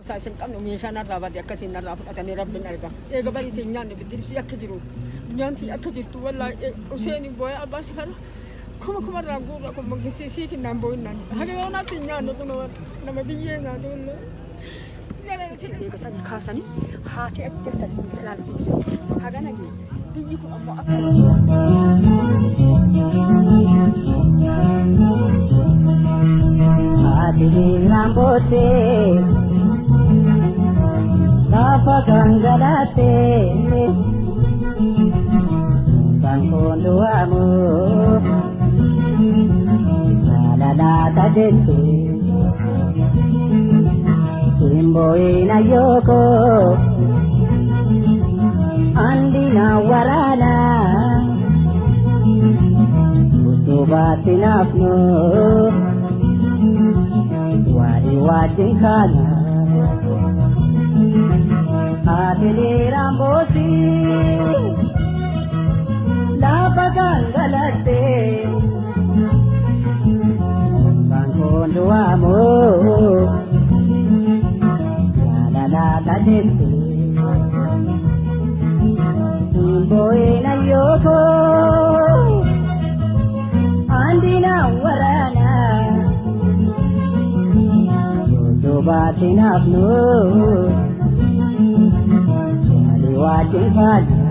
saasin qabnu meeshaan irraa baate akkasiin irraa fudhatanii rabbiin arga eega bariitii nyaanni biddirsii akka jiru nyaanti akka jirtu wallaahi Useenii boo'ee abbaa safara kuma irraa guurra kun mangisiisii kinnaan boo'innaan haga yoonaatti nyaannu kun nama biyyee nyaatu eega sani kaasanii haati akka jirtan ilaalchiisa haga nagi biyyi kun ammoo akka Rambote, Papa Gangalate, Bancondo Amo, La Cadete, Imboina Yoko, Andina Warana, Utubatinafno. Wadi kana Adili Rambosi La Pagangalate Bancondo Amo La Cadente Boina Yoko Andina Warana Batin afno, wali wajib aja.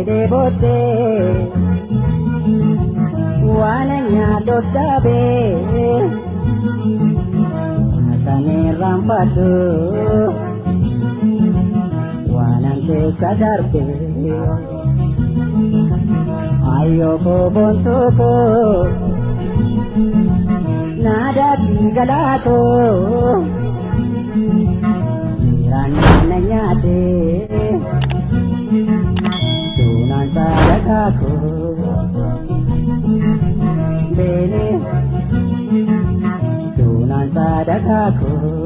De bote, wananya dosabe, asane rampadu, wanante kadarbe, ayyoo ko bontuko, nada tigalato, irana nyaate. Sadakaku Bene Tunan sadakaku